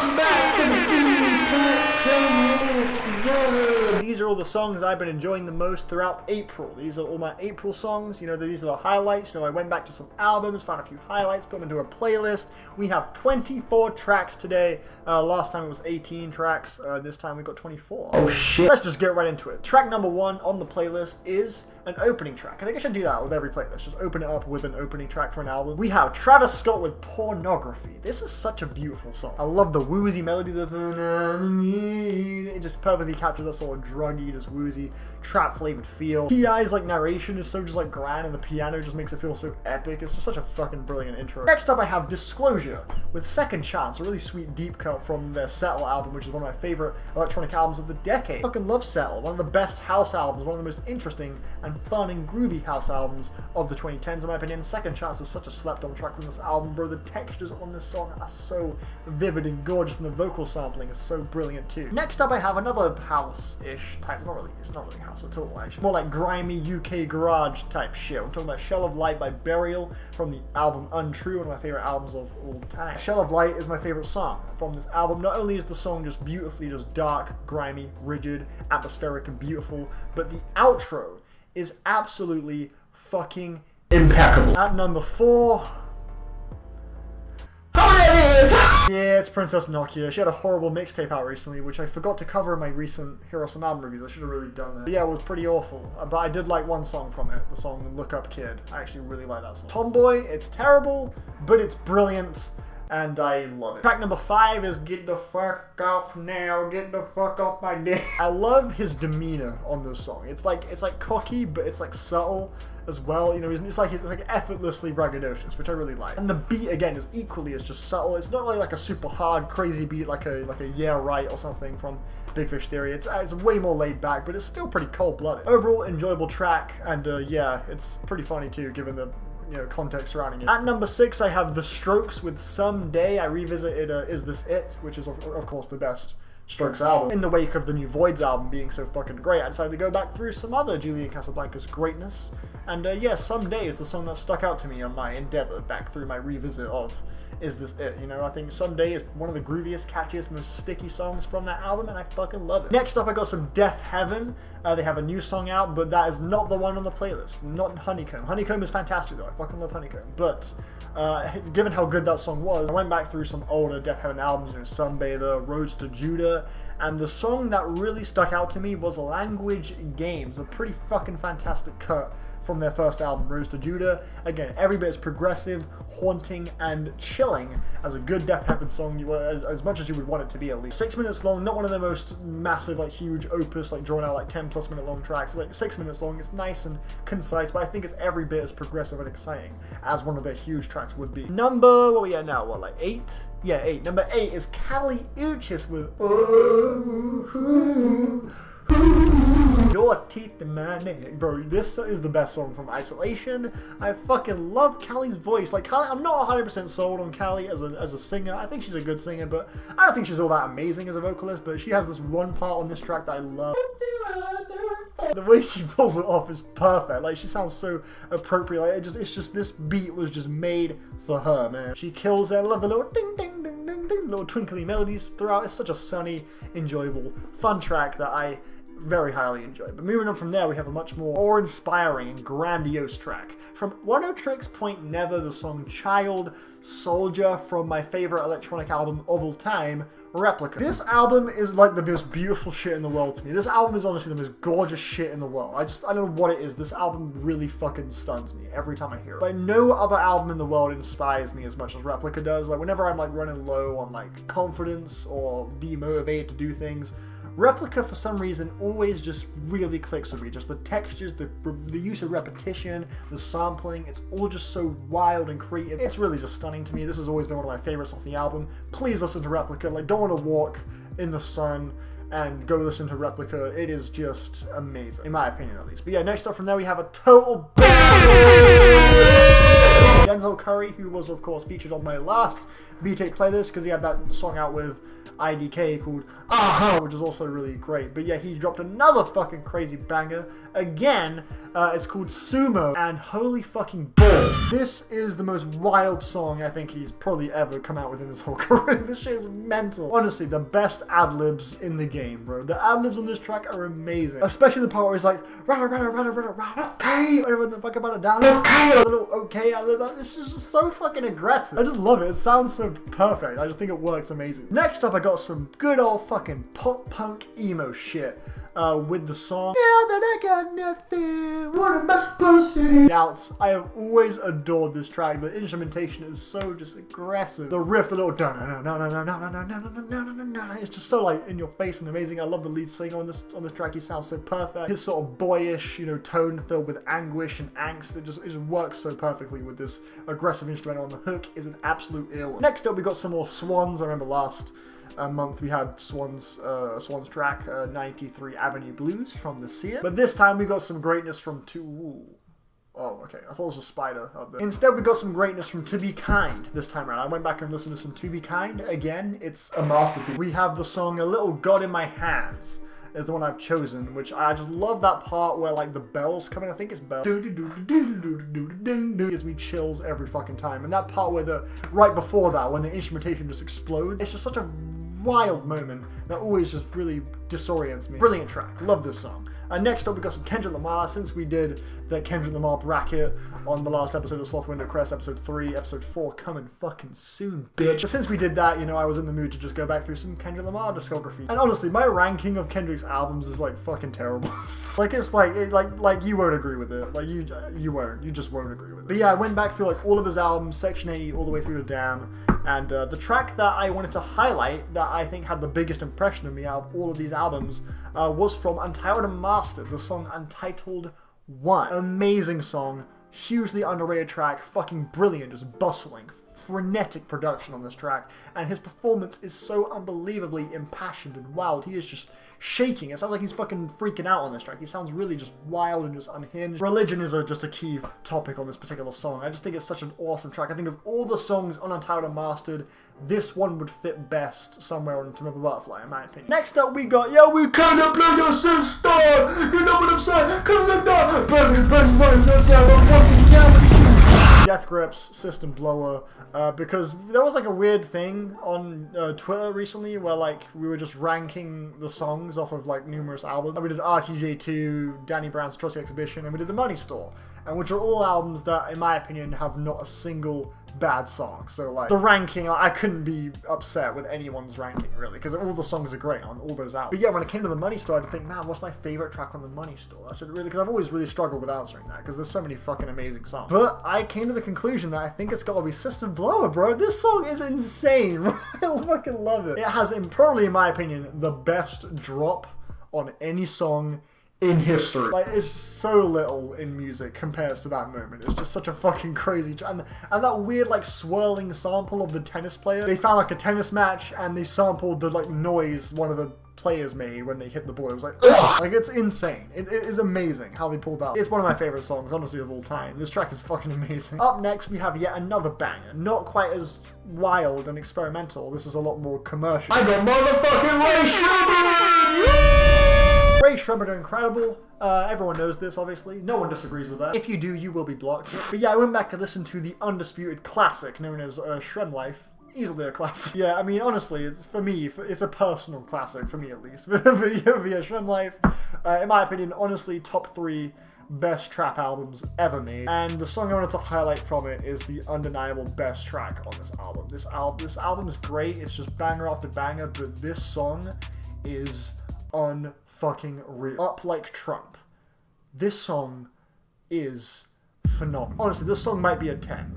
welcome back to the BTEC playlist. These are all the songs I've been enjoying the most throughout April. These are all my April songs. You know, these are the highlights. You know, I went back to some albums, found a few highlights, put them into a playlist. We have 24 tracks today. Last time it was 18 tracks. This time we got 24. Oh shit. Let's just get right into it. Track number 1 on the playlist is an opening track. I think I should do that with every playlist. Just open it up with an opening track for an album. We have Travis Scott with Pornography. This is such a beautiful song. I love the woozy melody. It just perfectly captures that sort of druggy, just woozy, trap-flavored feel. T.I.'s like narration is so just like grand, and the piano just makes it feel so epic. It's just such a fucking brilliant intro. Next up I have Disclosure with Second Chance, a really sweet deep cut from their Settle album, which is one of my favorite electronic albums of the decade. I fucking love Settle, one of the best house albums, one of the most interesting and fun and groovy house albums of the 2010s in my opinion. Second Chance is such a slept-on track from this album, bro. The textures on this song are so vivid and gorgeous, and the vocal sampling is so brilliant too. Next up I have another house-ish type, it's not really house at all actually, more like grimy UK garage type shit. I'm talking about Shell of Light by Burial from the album Untrue, one of my favorite albums of all time. Shell of Light is my favorite song from this album. Not only is the song just beautifully just dark, grimy, rigid, atmospheric and beautiful, but the outro is absolutely fucking impeccable. At number 4, yeah, it's Princess Nokia. She had a horrible mixtape out recently, which I forgot to cover in my recent Hero Some album reviews. I should have really done that. But yeah, it was pretty awful. But I did like one song from it, the song Look Up Kid. I actually really like that song. Tomboy, it's terrible, but it's brilliant, and I love it. Track number 5 is Get the Fuck Off Now, Get the Fuck Off My Dick. I love his demeanor on this song. It's like cocky, but it's like subtle as well. You know, it's like effortlessly braggadocious, which I really like. And the beat again is equally as just subtle. It's not really like a super hard, crazy beat like a Yeah Right or something from Big Fish Theory. It's way more laid back, but it's still pretty cold-blooded. Overall, enjoyable track, and yeah, it's pretty funny too, given the context surrounding it. At number 6, I have The Strokes with Someday. I revisited Is This It, which is of course the best Strokes album. In the wake of the new Voids album being so fucking great, I decided to go back through some other Julian Casablancas greatness, and yeah, Someday is the song that stuck out to me on my endeavor back through my revisit of Is This It. You know, I think Someday is one of the grooviest, catchiest, most sticky songs from that album, and I fucking love it. Next up, I got some Deaf Heaven. They have a new song out, but that is not the one on the playlist. Not Honeycomb. Honeycomb is fantastic though. I fucking love Honeycomb. But given how good that song was, I went back through some older Deaf Heaven albums, you know, Sunbather, Roads to Judah, and the song that really stuck out to me was Language Games, a pretty fucking fantastic cut from their first album, Roads to Judah. Again, every bit as progressive, haunting, and chilling as a good Deaf Heaven song, as much as you would want it to be at least. 6 minutes long, not one of the most massive, like huge opus, like drawn out like 10+ minute long tracks. Like 6 minutes long, it's nice and concise, but I think it's every bit as progressive and exciting as one of their huge tracks would be. Number, what are we at now? What, like 8? Yeah, 8. Number 8 is Kali Uchis with Your Teeth in My Neck. Bro, this is the best song from Isolation. I fucking love Kali's voice. Like, Kali, I'm not 100% sold on Kali as a singer. I think she's a good singer, but I don't think she's all that amazing as a vocalist, but she has this one part on this track that I love. The way she pulls it off is perfect. Like, she sounds so appropriate. Like, it's just this beat was just made for her, man. She kills it. I love the little ding ding ding ding ding, little twinkly melodies throughout. It's such a sunny, enjoyable, fun track that I very highly enjoy. But moving on from there, we have a much more awe-inspiring and grandiose track from One O Tricks Point Never, the song Child Soldier from my favorite electronic album of all time, Replica. This album is like the most beautiful shit in the world to me. This album is honestly the most gorgeous shit in the world. I don't know what it is. This album really fucking stuns me every time I hear it. But no other album in the world inspires me as much as Replica does. Like, whenever I'm like running low on like confidence or demotivated to do things, Replica, for some reason, always just really clicks with me. Just the textures, the use of repetition, the sampling, it's all just so wild and creative. It's really just stunning to me. This has always been one of my favorites off the album. Please listen to Replica. Like, don't want to walk in the sun and go listen to Replica. It is just amazing, in my opinion at least. But yeah, next up from there we have a total Denzel Curry, who was of course featured on my last BTEC playlist because he had that song out with IDK called Aha, which is also really great. But yeah, he dropped another fucking crazy banger again. It's called Sumo, and holy fucking balls. This is the most wild song I think he's probably ever come out with in his whole career. This shit is mental. Honestly, the best ad-libs in the game, bro. The ad-libs on this track are amazing. Especially the part where he's like, okay, everyone the fuck about it down, okay, a little okay ad-lib. This is just so fucking aggressive. I just love it. It sounds so perfect. I just think it works amazing. Next up, I got some good old fucking pop-punk emo shit. With the song Now That I Got Nothing, What Am I Supposed to Do? Outs. I have always adored this track. The instrumentation is so just aggressive. The riff, the little it's just so like in your face and amazing. I love the lead singer on this track. He sounds so perfect. His sort of boyish, you know, tone filled with anguish and angst. It just works so perfectly with this aggressive instrumental. On the hook is an absolute earworm. Next up, we got some more Swans. I remember last month we had Swans track 93 Avenue Blues from the Seer, but this time we got some greatness from oh, okay, I thought it was a spider up there. Instead, we got some greatness from To Be Kind this time around. I went back and listened to some To Be Kind again. It's a masterpiece. We have the song A Little God in My Hands is the one I've chosen, which I just love that part where like the bells come in. I think it's bells. Gives me chills every fucking time. And that part where right before that, when the instrumentation just explodes, it's just such a wild moment that always just really disorients me. Brilliant track. Love this song. Next up, we got some Kendrick Lamar. Since we did the Kendrick Lamar bracket on the last episode of Sloth Window Crest, episode 3, episode 4 coming fucking soon, bitch. But since we did that, you know, I was in the mood to just go back through some Kendrick Lamar discography. And honestly, my ranking of Kendrick's albums is like fucking terrible. Like it's like you won't agree with it. Like you just won't agree with it. But yeah, I went back through like all of his albums, Section 80 all the way through to Damn. And the track that I wanted to highlight that I think had the biggest impression on me out of all of these albums was from Untitled and Mastered, the song Untitled 1. Amazing song, hugely underrated track, fucking brilliant, just bustling, frenetic production on this track. And his performance is so unbelievably impassioned and wild. He is just shaking. It sounds like he's fucking freaking out on this track. He sounds really just wild and just unhinged. Religion is just a key topic on this particular song. I just think it's such an awesome track. I think of all the songs on Untitled and Mastered, this one would fit best somewhere on To Pimp a Butterfly, in my opinion. Next up, we got, yo, we kinda play your sister! You know what I'm saying? Death Grips, System Blower, because there was like a weird thing on Twitter recently where like we were just ranking the songs off of like numerous albums. We did RTJ2, Danny Brown's Trusty Exhibition, and we did The Money Store, and which are all albums that, in my opinion, have not a single bad song. So like the ranking, I couldn't be upset with anyone's ranking really, because all the songs are great on all those albums. But yeah, when it came to The Money Store, I had to think, man, what's my favorite track on The Money Store? I should really, because I've always really struggled with answering that, because there's so many fucking amazing songs. But I came to the conclusion that I think it's gotta be System Blower, bro. This song is insane. I fucking love it. It has, probably in my opinion, the best drop on any song in history. Like, it's so little in music compared to that moment. It's just such a fucking crazy and that weird like swirling sample of the tennis player. They found like a tennis match and they sampled the like noise one of the players made when they hit the ball. It was like, ugh! Like, it's insane. It is amazing how they pulled that. It's one of my favorite songs, honestly, of all time. This track is fucking amazing. Up next, we have yet another banger. Not quite as wild and experimental. This is a lot more commercial. I got motherfucking Rae Sremmurd! Rae Sremmurd are incredible. Everyone knows this, obviously. No one disagrees with that. If you do, you will be blocked. But yeah, I went back to listen to the undisputed classic known as Shrem Life. Easily a classic. Yeah, I mean, honestly, it's for me, it's a personal classic, for me at least. But yeah, Shrem Life, in my opinion, honestly, top 3 best trap albums ever made. And the song I wanted to highlight from it is the undeniable best track on this album. This album is great. It's just banger after banger, but this song is unfucking real. Up Like Trump. This song is phenomenal. Honestly, this song might be a 10.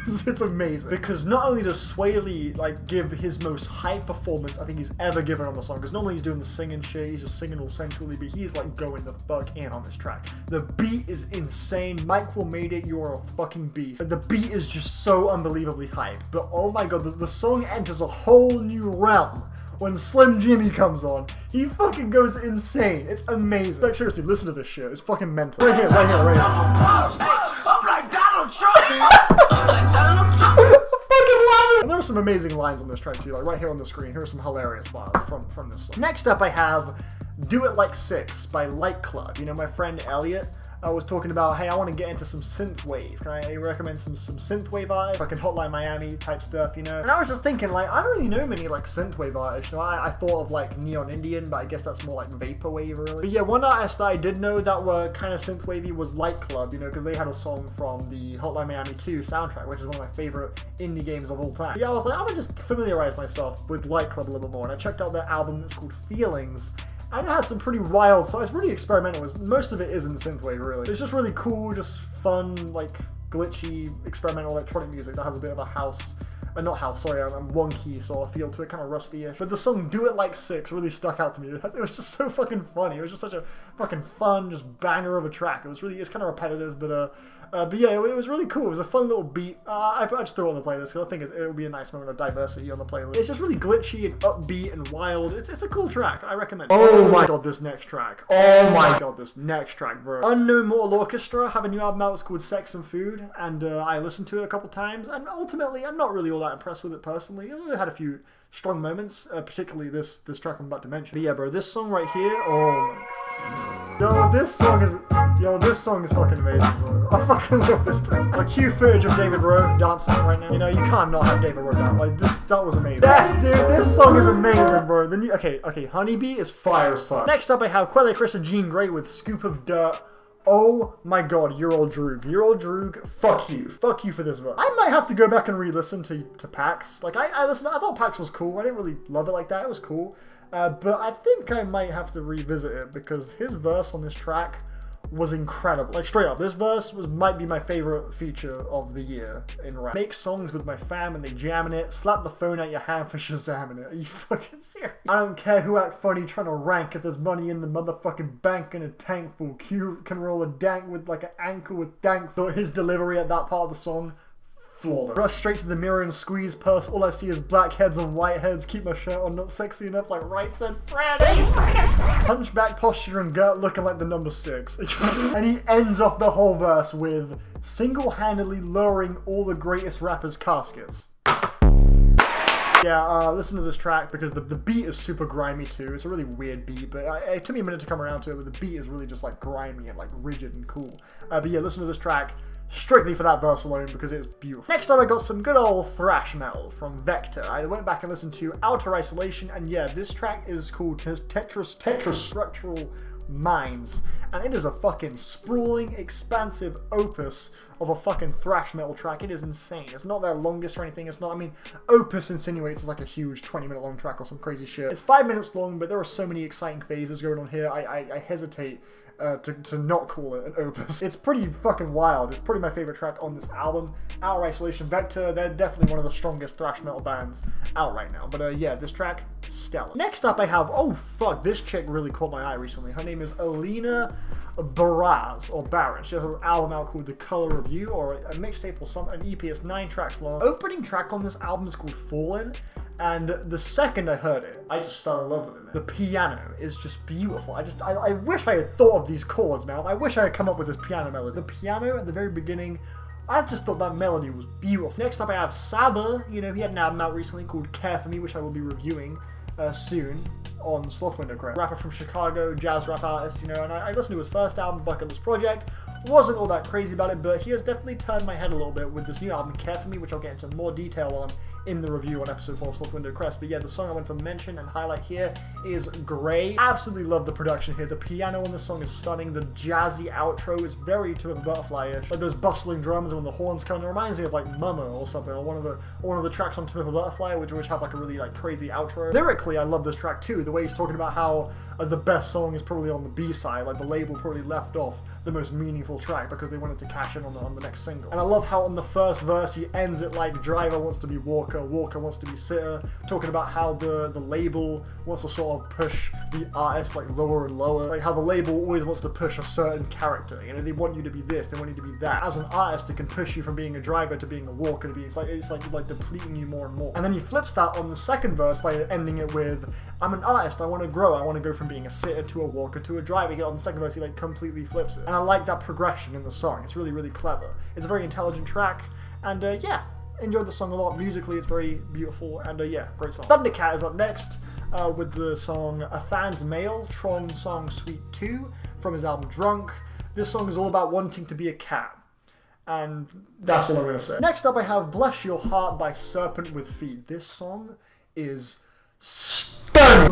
It's amazing. Because not only does Sway Lee like give his most hype performance I think he's ever given on the song, because normally he's doing the singing shit, he's just singing all sensually, but he's like going the fuck in on this track. The beat is insane. Mike Will made it, you are a fucking beast. The beat is just so unbelievably hype. But oh my god, the song enters a whole new realm. When Slim Jimmy comes on, he fucking goes insane. It's amazing. Like, seriously, listen to this shit. It's fucking mental. Right here, right here, right here. I'm like Donald Trump. I fucking love it. And there are some amazing lines on this track too, like right here on the screen. Here are some hilarious bars from this song. Next up I have Do It Like 6 by Light Club. You know, my friend Elliot was talking about, hey, I want to get into some synthwave. Can I recommend some synthwave art? Fucking Hotline Miami type stuff, you know? And I was just thinking, like, I don't really know many, like, synthwave artists. You know, I thought of, like, Neon Indian, but I guess that's more, like, vaporwave, really. But yeah, one artist that I did know that were kind of synthwavey was Light Club, you know, because they had a song from the Hotline Miami 2 soundtrack, which is one of my favorite indie games of all time. But yeah, I was like, I'm gonna just familiarize myself with Light Club a little bit more, and I checked out their album. It's called Feelings. And it had some pretty wild, so it's really experimental. Most of it isn't synthwave, really. It's just really cool, just fun, like, glitchy, experimental electronic music that has a bit of a house, not house, sorry, wonky sort of feel to it, kind of rusty-ish. But the song Do It Like 6 really stuck out to me. It was just so fucking funny. It was just such a fucking fun, just banger of a track. It's kind of repetitive, but yeah, it was really cool. It was a fun little beat. I just threw it on the playlist because I think it would be a nice moment of diversity on the playlist. It's just really glitchy and upbeat and wild. It's a cool track. I recommend it. Oh my god, this next track. Oh my god, this next track, bro. Unknown Mortal Orchestra have a new album out. It's called Sex and Food, and I listened to it a couple times, and ultimately, I'm not really all that impressed with it personally. It had a few strong moments, particularly this track I'm about to mention. But yeah, bro, this song right here, oh my god. This song is fucking amazing, bro. I fucking love this track. Like, cue footage of David Rowe dancing right now. You know, you can't not have David Rowe dance. Like, that was amazing. Yes, dude, this song is amazing, bro. Okay, Honeybee is fire as fuck. Next up, I have Quelle, Chris, and Jean Grae with Scoop of Dirt. Oh my god, you're all Droog. Fuck you. Fuck you for this verse. I might have to go back and re-listen to Pax. Like, I thought Pax was cool. I didn't really love it like that. It was cool. But I think I might have to revisit it because his verse on this track was incredible. Like, straight up, this verse might be my favorite feature of the year in rap. Make songs with my fam and they jamming it. Slap the phone out your hand for shazamming it. Are you fucking serious? I don't care who act funny trying to rank if there's money in the motherfucking bank and a tank full. Q can roll a dank with like an ankle with dank. Thought his delivery at that part of the song, flawless. Rush straight to the mirror and squeeze purse. All I see is black heads and white heads. Keep my shirt on, not sexy enough like Right said Freddy. Hunchback posture and Gert looking like the number 6. And he ends off the whole verse with single-handedly lowering all the greatest rappers' caskets. Yeah, listen to this track because the beat is super grimy too. It's a really weird beat, but it took me a minute to come around to it, but the beat is really just like grimy and like rigid and cool. But yeah, listen to this track strictly for that verse alone because it's beautiful. Next up I got some good old thrash metal from Vektor. I went back and listened to AOTY Isolation, and yeah, this track is called Tetris Structural Minds, and it is a fucking sprawling, expansive opus of a fucking thrash metal track. It is insane. It's not their longest or anything. It's not, I mean, opus insinuates it's like a huge 20-minute long track or some crazy shit. It's 5 minutes long, but there are so many exciting phases going on here. I hesitate to not call it an opus. It's pretty fucking wild. It's probably my favorite track on this album. AOTY Isolation, Vektor, they're definitely one of the strongest thrash metal bands out right now. But yeah, this track, stellar. Next up I have, oh fuck, this chick really caught my eye recently. Her name is Alina Baraz, or Barron. She has an album out called The Color of You, or a mixtape or an EP. It's 9 tracks long. Opening track on this album is called Fallen. And the second I heard it, I just fell in love with it. The piano is just beautiful. I wish I had thought of these chords, man. I wish I had come up with this piano melody. The piano at the very beginning, I just thought that melody was beautiful. Next up I have Saba. You know, he had an album out recently called Care For Me, which I will be reviewing soon on Sloth Window Crest. Rapper from Chicago, jazz rap artist, you know, and I listened to his first album, Bucket List Project. Wasn't all that crazy about it, but he has definitely turned my head a little bit with this new album, Care For Me, which I'll get into more detail on in the review on episode 4 of Sloth Window Crest. But yeah, the song I want to mention and highlight here is Grae. Absolutely love the production here. The piano on this song is stunning. The jazzy outro is very To Pimp a Butterfly-ish. Like those bustling drums and when the horns come, it reminds me of like Mama or something, or one of the tracks on To Pimp a Butterfly, which have like a really like crazy outro. Lyrically, I love this track too. The way he's talking about how the best song is probably on the B-side, like the label probably left off the most meaningful track because they wanted to cash in on the next single. And I love how on the first verse he ends it like driver wants to be walker, walker wants to be sitter, talking about how the label wants to sort of push the artist like lower and lower, like how the label always wants to push a certain character, you know, they want you to be this, they want you to be that. As an artist, it can push you from being a driver to being a walker, to being, it's like depleting you more and more. And then he flips that on the second verse by ending it with, I'm an artist, I want to grow, I want to go from being a sitter to a walker to a driver. Here on the second verse he like completely flips it. And I like that progression in the song. It's really, really clever. It's a very intelligent track, and yeah, enjoyed the song a lot. Musically, it's very beautiful, and yeah, great song. Thundercat is up next with the song A Fan's Mail, Tron Song Suite 2 from his album Drunk. This song is all about wanting to be a cat. And that's all I'm going to say. Next up I have Bless Your Heart by Serpent with Feet. This song is stunning.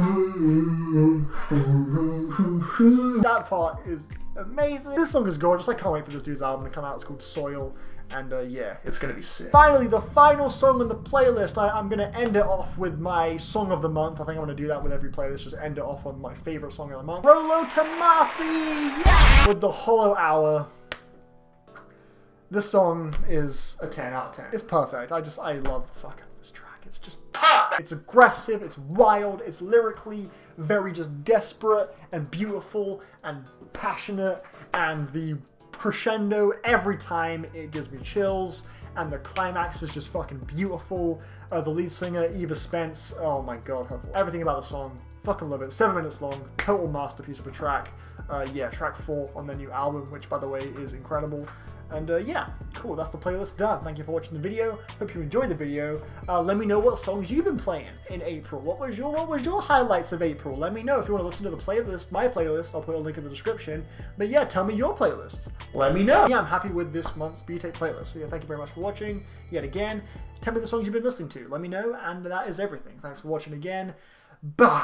That part is amazing. This song is gorgeous. I can't wait for this dude's album to come out. It's called Soil. And yeah, it's going to be sick. Finally, the final song on the playlist. I'm going to end it off with my song of the month. I think I'm going to do that with every playlist. Just end it off on my favorite song of the month. Rolo Tomasi! Yeah! With the Hollow Hour. This song is a 10 out of 10. It's perfect. I love the fuck out of this track. It's just perfect. It's aggressive, it's wild, it's lyrically very just desperate and beautiful and passionate, and the crescendo every time it gives me chills, and the climax is just fucking beautiful. The lead singer, Eva Spence, oh my god, her voice. Everything about the song, fucking love it. 7 minutes long, total masterpiece of a track. Yeah, track 4 on their new album, which by the way is incredible. And yeah, cool, that's the playlist done. Thank you for watching the video. Hope you enjoyed the video. Let me know what songs you've been playing in April. What was your highlights of April? Let me know if you want to listen to the playlist, my playlist. I'll put a link in the description. But yeah, tell me your playlists. Let me know. Yeah, I'm happy with this month's BTEC playlist. So yeah, thank you very much for watching yet again. Tell me the songs you've been listening to. Let me know, and that is everything. Thanks for watching again. Bye.